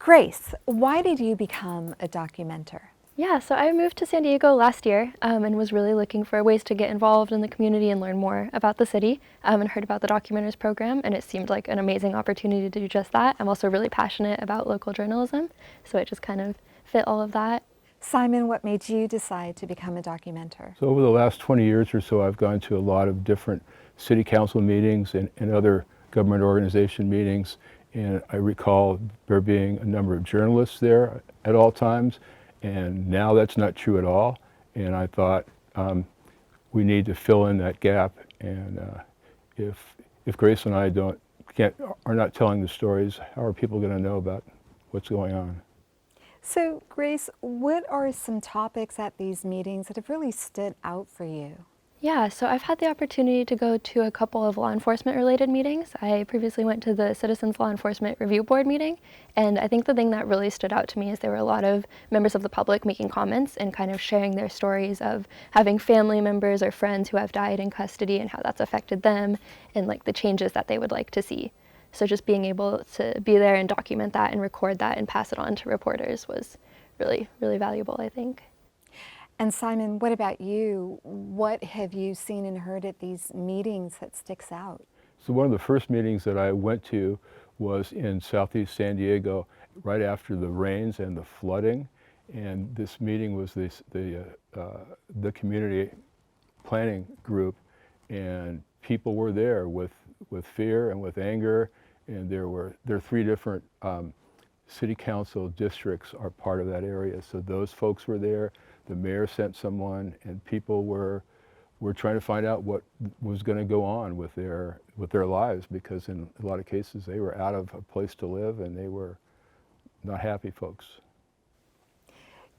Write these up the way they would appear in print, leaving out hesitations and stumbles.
Grace, why did you become a documenter? Yeah, so I moved to San Diego last year and was really looking for ways to get involved in the community and learn more about the city, and heard about the Documenters program, and it seemed like an amazing opportunity to do just that. I'm also really passionate about local journalism, so it just kind of fit all of that. Simon, what made you decide to become a documenter? So over the last 20 years or so, I've gone to a lot of different city council meetings and other government organization meetings, and I recall there being a number of journalists there at all times. And now that's not true at all. And I thought we need to fill in that gap. And if Grace and I are not telling the stories, how are people going to know about what's going on? So, Grace, what are some topics at these meetings that have really stood out for you? Yeah, so I've had the opportunity to go to a couple of law enforcement related meetings. I previously went to the Citizens Law Enforcement Review Board meeting, and I think the thing that really stood out to me is there were a lot of members of the public making comments and kind of sharing their stories of having family members or friends who have died in custody and how that's affected them and like the changes that they would like to see. So just being able to be there and document that and record that and pass it on to reporters was really, really valuable, I think. And Simon, what about you? What have you seen and heard at these meetings that sticks out? So one of the first meetings that I went to was in Southeast San Diego right after the rains and the flooding. And this meeting was the community planning group, and people were there with fear and with anger. And there are three different city council districts are part of that area. So those folks were there. The mayor sent someone, and people were trying to find out what was going to go on with their lives, because in a lot of cases they were out of a place to live and they were not happy folks.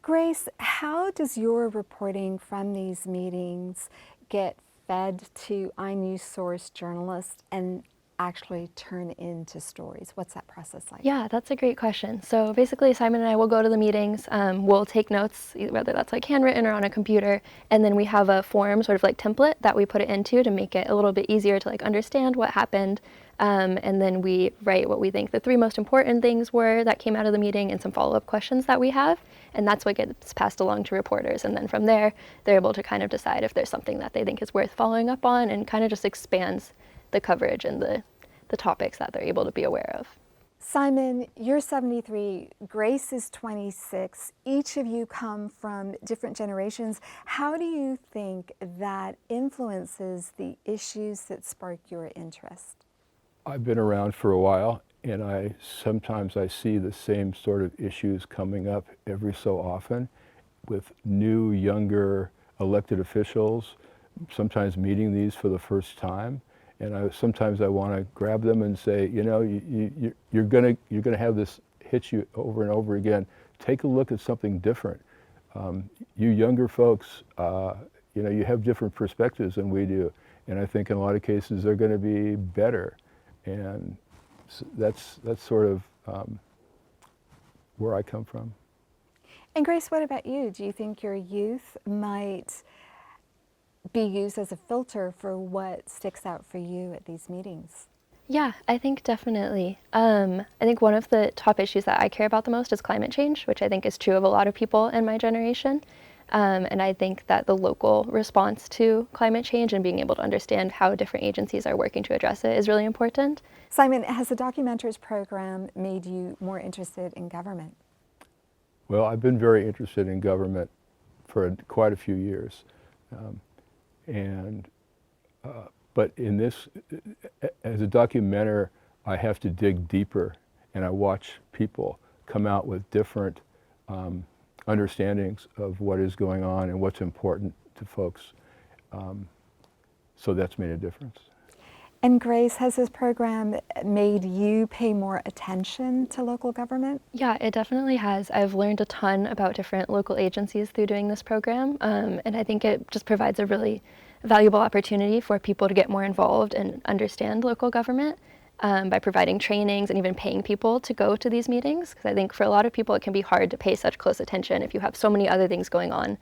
Grace, how does your reporting from these meetings get fed to inewsource journalists and actually turn into stories? What's that process like? Yeah, that's a great question. So basically, Simon and I will go to the meetings, we'll take notes, whether that's like handwritten or on a computer, and then we have a form, sort of like template, that we put it into to make it a little bit easier to like understand what happened. And then we write what we think the three most important things were that came out of the meeting and some follow-up questions that we have. And that's what gets passed along to reporters. And then from there, they're able to kind of decide if there's something that they think is worth following up on, and kind of just expands the coverage and the topics that they're able to be aware of. Simon, you're 73, Grace is 26. Each of you come from different generations. How do you think that influences the issues that spark your interest? I've been around for a while, and sometimes I see the same sort of issues coming up every so often with new, younger elected officials, sometimes meeting these for the first time. And sometimes I want to grab them and say, you know, you're gonna have this hit you over and over again. Take a look at something different. You younger folks, you know, you have different perspectives than we do, and I think in a lot of cases they're going to be better. And that's sort of where I come from. And Grace, what about you? Do you think your youth might be used as a filter for what sticks out for you at these meetings? Yeah, I think definitely. I think one of the top issues that I care about the most is climate change, which I think is true of a lot of people in my generation. And I think that the local response to climate change and being able to understand how different agencies are working to address it is really important. Simon, has the Documenters program made you more interested in government? Well, I've been very interested in government for quite a few years. But in this, as a documenter, I have to dig deeper, and I watch people come out with different understandings of what is going on and what's important to folks. So that's made a difference. And Grace, has this program made you pay more attention to local government? Yeah, it definitely has. I've learned a ton about different local agencies through doing this program, and I think it just provides a really valuable opportunity for people to get more involved and understand local government by providing trainings and even paying people to go to these meetings. Because I think for a lot of people it can be hard to pay such close attention if you have so many other things going on